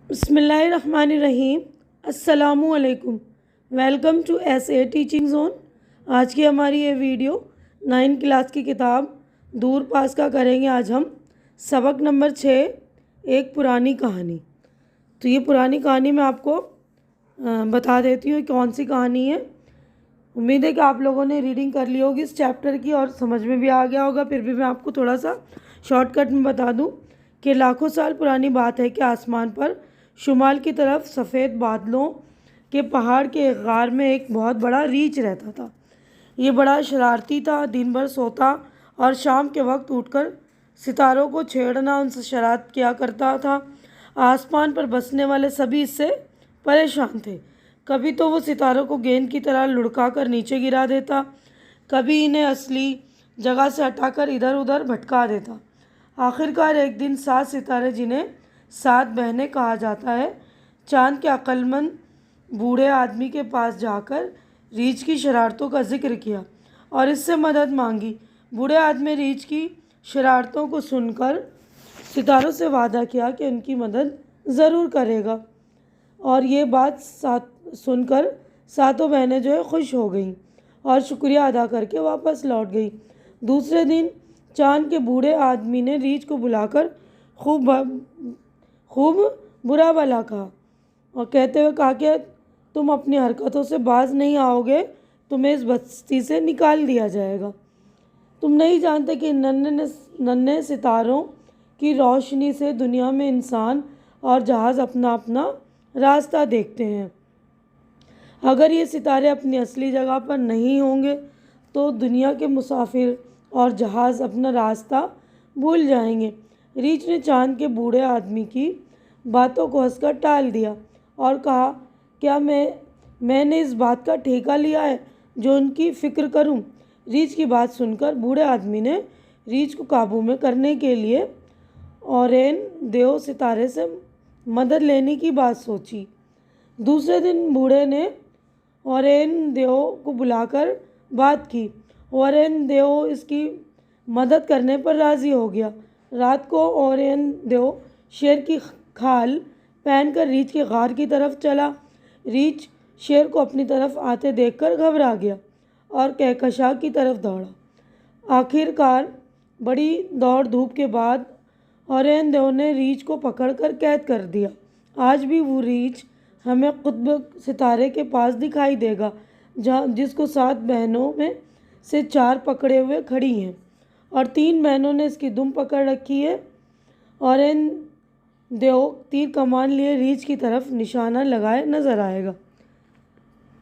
बिस्मिल्लाहिर्रहमानिर्रहीम। अस्सलामुअलैकुम। Welcome to SA teaching zone. आज की हमारी ये वीडियो 9 क्लास की किताब दूर पास का करेंगे। आज हम सबक नंबर 6, एक पुरानी कहानी। तो ये पुरानी कहानी मैं आपको बता देती हूँ कौन सी कहानी है। उम्मीद है कि आप लोगों ने रीडिंग कर ली होगी इस चैप्टर की और समझ में भी आ गया होगा। फिर भी मैं आपको थोड़ा सा शॉर्टकट में बता दूं कि लाखों साल पुरानी बात है कि आसमान पर शुमाल की तरफ सफ़ेद बादलों के पहाड़ के एक गार में एक बहुत बड़ा रीछ रहता था। ये बड़ा शरारती था, दिन भर सोता और शाम के वक्त उठकर सितारों को छेड़ना, उनसे शरारत किया करता था। आसमान पर बसने वाले सभी इससे परेशान थे। कभी तो वो सितारों को गेंद की तरह लुढ़का कर नीचे गिरा देता, कभी इन्हें असली जगह से हटाकर इधर उधर भटका देता। आखिरकार एक दिन 7 सितारे, जिन्हें 7 बहनें कहा जाता है, चांद के अक्लमंद बूढ़े आदमी के पास जाकर रीछ की शरारतों का जिक्र किया और इससे मदद मांगी। बूढ़े आदमी रीछ की शरारतों को सुनकर सितारों से वादा किया कि उनकी मदद ज़रूर करेगा। और ये बात सुनकर सातों बहनें जो है खुश हो गईं और शुक्रिया अदा करके वापस लौट गई। दूसरे दिन चांद के बूढ़े आदमी ने रीछ को बुलाकर खूब बुरा भला कहा और कहते हुए कहा कि तुम अपनी हरकतों से बाज नहीं आओगे, तुम्हें इस बस्ती से निकाल दिया जाएगा। तुम नहीं जानते कि नन्हे सितारों की रोशनी से दुनिया में इंसान और जहाज़ अपना अपना रास्ता देखते हैं। अगर ये सितारे अपनी असली जगह पर नहीं होंगे तो दुनिया के मुसाफिर और जहाज़ अपना रास्ता भूल जाएंगे। रीछ ने चांद के बूढ़े आदमी की बातों को हंसकर टाल दिया और कहा, क्या मैंने इस बात का ठेका लिया है जो उनकी फ़िक्र करूं? रीछ की बात सुनकर बूढ़े आदमी ने रीछ को काबू में करने के लिए ओरेन देव सितारे से मदद लेने की बात सोची। दूसरे दिन बूढ़े ने ओरेन देव को बुलाकर बात की। ओरेन देव इसकी मदद करने पर राज़ी हो गया। रात को ओरेन देव शेर की खाल पहनकर रीछ के गार की तरफ चला। रीछ शेर को अपनी तरफ आते देखकर घबरा गया और कहकशां की तरफ दौड़ा। आखिरकार बड़ी दौड़ धूप के बाद ओरेन देव ने रीछ को पकड़कर कैद कर दिया। आज भी वो रीछ हमें कुतुब सितारे के पास दिखाई देगा, जहाँ जिसको 7 बहनों में से 4 पकड़े हुए खड़ी हैं और 3 बहनों ने इसकी दुम पकड़ रखी है। ओरेन देव तीर कमान लिए रीछ की तरफ निशाना लगाए नज़र आएगा।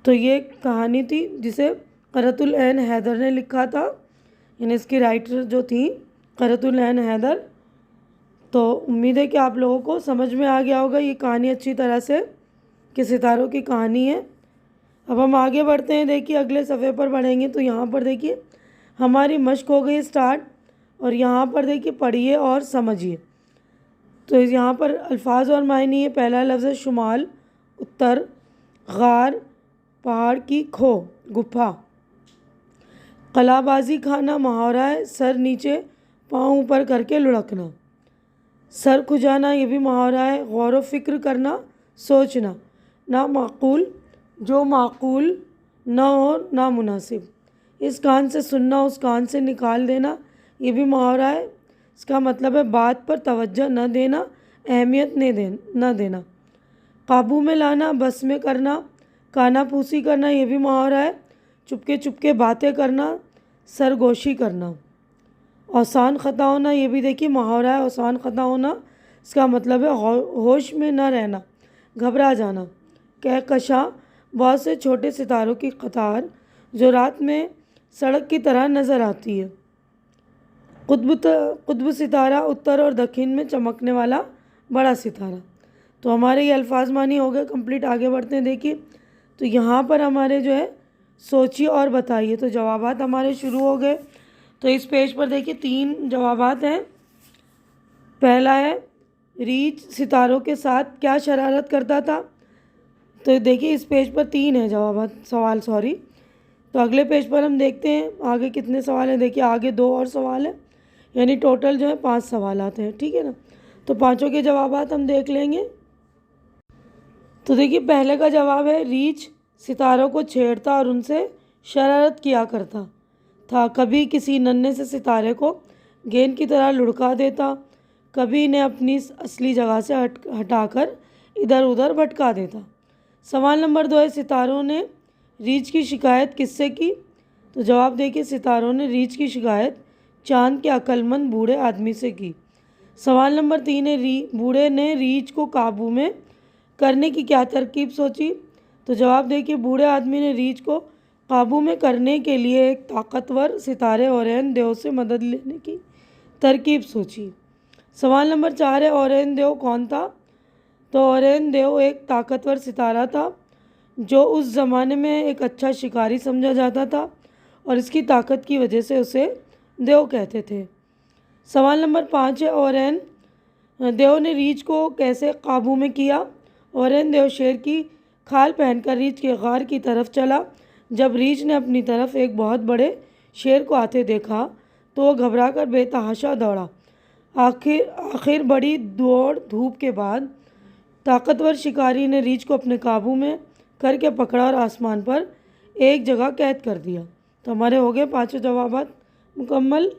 तो ये कहानी थी जिसे क़ुर्रतुल ऐन हैदर ने लिखा था, यानी इसकी राइटर जो थी क़ुर्रतुल ऐन हैदर। तो उम्मीद है कि आप लोगों को समझ में आ गया होगा ये कहानी अच्छी तरह से कि सितारों की कहानी है। अब हम आगे बढ़ते हैं। देखिए अगले सफ़े पर बढ़ेंगे तो यहाँ पर देखिए हमारी मश्क हो गई स्टार्ट और यहाँ पर देखिए पढ़िए और समझिए। तो यहाँ पर अल्फाज और मायने है। पहला लफ्ज़ है शुमाल, उत्तर, गार पहाड़ की खो गुफा। कलाबाजी खाना मुहावरा है, सर नीचे पाँव ऊपर करके लुढ़कना। सर खुजाना ये भी मुहावरा है, गौर व फिक्र करना, सोचना। ना माकूल, जो माकूल ना हो ना मुनासिब। इस कान से सुनना उस कान से निकाल देना ये भी मुहावरा है। इसका मतलब है बात पर तवज्जो न देना, अहमियत न देना। काबू में लाना, बस में करना, कानाफूसी करना ये भी मुहावरा है। चुपके चुपके बातें करना, सरगोशी करना। औसान ख़ता होना ये भी देखिए मुहावरा है। औसान ख़ता होना इसका मतलब है होश में न रहना, घबरा जाना। कहकशां, बहुत से छोटे सितारों की कतार जो रात में सड़क की तरह नज़र आती है। कुतुब सितारा, उत्तर और दक्षिण में चमकने वाला बड़ा सितारा। तो हमारे ये अल्फाज मानी हो गए कंप्लीट। आगे बढ़ते हैं। देखिए तो यहाँ पर हमारे जो है सोचिए और बताइए। तो जवाबात हमारे शुरू हो गए। तो इस पेज पर देखिए 3 जवाबात हैं। पहला है रीछ सितारों के साथ क्या शरारत करता था। तो देखिए इस पेज पर 3 है जवाबात, सवाल सॉरी। तो अगले पेज पर हम देखते हैं आगे कितने सवाल हैं। देखिए आगे 2 और सवाल हैं, यानी टोटल जो है 5 सवाल आते हैं, ठीक है ना। तो पाँचों के जवाबात हम देख लेंगे। तो देखिए पहले का जवाब है रीछ सितारों को छेड़ता और उनसे शरारत किया करता था। कभी किसी नन्हे से सितारे को गेंद की तरह लुढ़का देता, कभी इन्हें अपनी असली जगह से हटाकर इधर उधर भटका देता। सवाल नंबर 2 है सितारों ने रीछ की शिकायत किससे की? तो जवाब देखिए सितारों ने रीछ की शिकायत चांद के अक्लमंद बूढ़े आदमी से की। सवाल नंबर 3 है बूढ़े ने रीछ को काबू में करने की क्या तरकीब सोची? तो जवाब देखिए बूढ़े आदमी ने रीछ को काबू में करने के लिए एक ताकतवर सितारे ओरेन देव से मदद लेने की तरकीब सोची। सवाल नंबर 4 है ओरेन देव कौन था? तो ओरेन देव एक ताकतवर सितारा था जो उस ज़माने में एक अच्छा शिकारी समझा जाता था और इसकी ताकत की वजह से उसे देव कहते थे। सवाल नंबर 5 है ओरेन देव ने रीछ को कैसे काबू में किया? ओरेन देव शेर की खाल पहनकर रीछ के गार की तरफ चला। जब रीछ ने अपनी तरफ एक बहुत बड़े शेर को आते देखा तो वो घबराकर बेतहाशा दौड़ा। आखिर बड़ी दौड़ धूप के बाद ताकतवर शिकारी ने रीछ को अपने काबू में करके पकड़ा और आसमान पर एक जगह कैद कर दिया। तो हमारे हो गए 5 जवाब मुकम्मल।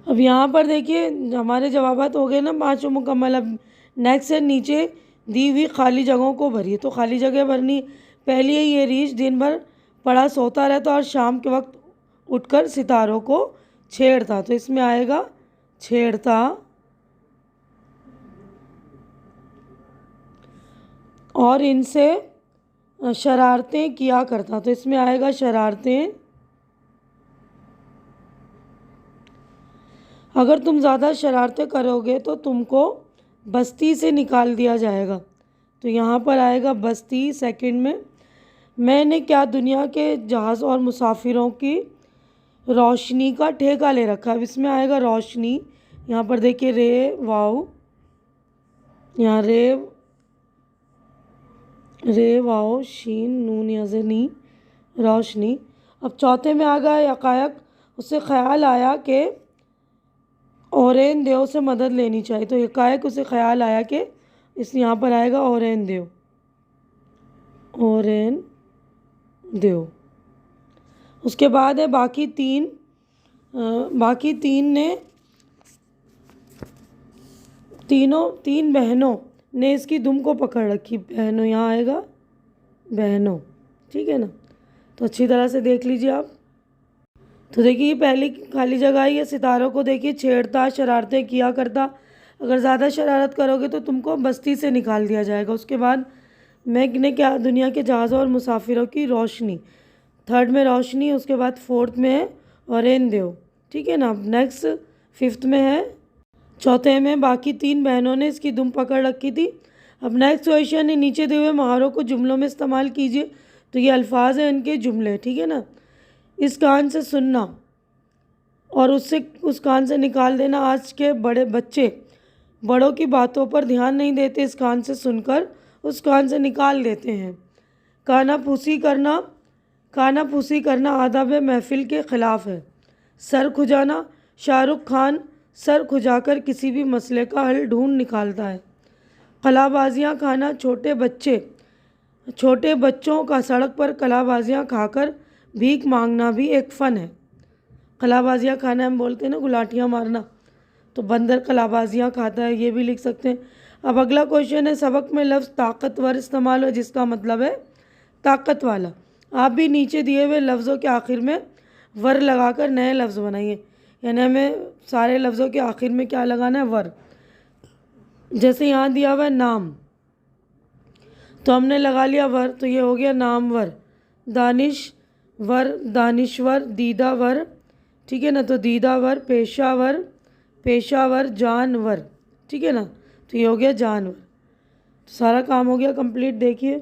अब यहाँ पर देखिए हमारे जवाब हो गए ना 5 मुकम्मल। अब नेक्स्ट है नीचे दी हुई खाली जगहों को भरिए। तो खाली जगह भरनी पहली है ये रीछ दिन भर पड़ा सोता रहता और शाम के वक्त उठकर सितारों को छेड़ता। तो इसमें आएगा छेड़ता और इनसे शरारतें किया करता। तो इसमें आएगा शरारतें। अगर तुम ज़्यादा शरारतें करोगे तो तुमको बस्ती से निकाल दिया जाएगा। तो यहाँ पर आएगा बस्ती सेकंड में। मैंने क्या दुनिया के जहाज़ और मुसाफिरों की रोशनी का ठेका ले रखा। अब इसमें आएगा रोशनी। यहाँ पर देखिए रे वाओ, यहाँ रे वाओ शीन नून यज़नी रोशनी। अब चौथे में आ गया यकायक उसे ख्याल आया कि ओरेन देव से मदद लेनी चाहिए। तो यकायक उसे ख्याल आया कि इस यहाँ पर आएगा ओरेन देव, ओरेन देव। उसके बाद है बाकी तीन ने तीन बहनों ने इसकी दुम को पकड़ रखी। बहनों यहाँ आएगा बहनों, ठीक है ना। तो अच्छी तरह से देख लीजिए आप। तो देखिए ये पहली खाली जगह है। ये सितारों को देखिए छेड़ता शरारतें किया करता। अगर ज़्यादा शरारत करोगे तो तुमको बस्ती से निकाल दिया जाएगा। उसके बाद मैंने क्या दुनिया के जहाज़ों और मुसाफिरों की रोशनी, थर्ड में रोशनी। उसके बाद फोर्थ में है ओरेन देव, ठीक है ना। नेक्स्ट फिफ्थ में है, चौथे में बाकी 3 बहनों ने इसकी दुम पकड़ रखी थी। अब नेक्स्ट क्वेश्चन है नीचे दिए हुए मुहावरों को जुमलों में इस्तेमाल कीजिए। तो ये अल्फाज हैं इनके जुमले, ठीक है ना। इस कान से सुनना और उससे उस कान से निकाल देना। आज के बड़े बच्चे बड़ों की बातों पर ध्यान नहीं देते, इस कान से सुनकर उस कान से निकाल देते हैं। काना फूसी करना आदाब महफिल के ख़िलाफ़ है। सर खुजाना, शाहरुख खान सर खुजाकर किसी भी मसले का हल ढूंढ निकालता है। कलाबाजियाँ खाना, छोटे बच्चों का सड़क पर कलाबाजियाँ खाकर भीख मांगना भी एक फ़न है। कलाबाजियाँ खाना हम बोलते हैं ना गुलाटियाँ मारना, तो बंदर कलाबाजियाँ खाता है, ये भी लिख सकते हैं। अब अगला क्वेश्चन है सबक में लफ्ज़ ताकतवर इस्तेमाल हो जिसका मतलब है ताकत वाला। आप भी नीचे दिए हुए लफ्ज़ों के आखिर में वर लगाकर नए लफ्ज़ बनाइए। यानी हमें सारे लफ्ज़ों के आखिर में क्या लगाना है, वर। जैसे यहाँ दिया हुआ है नाम, तो हमने लगा लिया वर, तो ये हो गया नामवर। दानिश्वर, दीदावर, ठीक है ना। तो दीदावर, पेशावर, जानवर, ठीक है ना। तो ये हो गया जानवर। तो सारा काम हो गया कंप्लीट। देखिए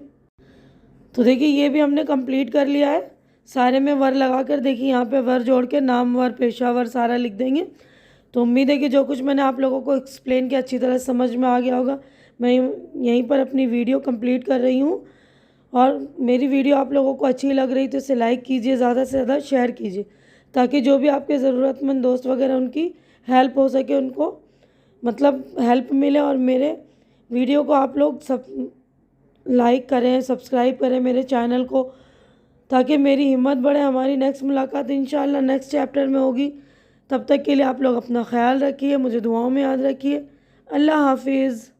तो देखिए ये भी हमने कंप्लीट कर लिया है। सारे में वर लगा कर देखिए यहाँ पे वर जोड़ के नामवर, पेशावर सारा लिख देंगे। तो उम्मीद है कि जो कुछ मैंने आप लोगों को एक्सप्लेन किया अच्छी तरह समझ में आ गया होगा। मैं यहीं पर अपनी वीडियो कंप्लीट कर रही हूँ और मेरी वीडियो आप लोगों को अच्छी लग रही तो इसे लाइक कीजिए, ज़्यादा से ज़्यादा शेयर कीजिए ताकि जो भी आपके ज़रूरतमंद दोस्त वगैरह उनकी हेल्प हो सके, उनको मतलब हेल्प मिले और मेरे वीडियो को आप लोग सब लाइक करें, सब्सक्राइब करें मेरे चैनल को, ताकि मेरी हिम्मत बढ़े। हमारी नेक्स्ट मुलाकात इंशाल्लाह नेक्स्ट चैप्टर में होगी। तब तक के लिए आप लोग अपना ख्याल रखिए, मुझे दुआओं में याद रखिए। अल्लाह हाफिज़।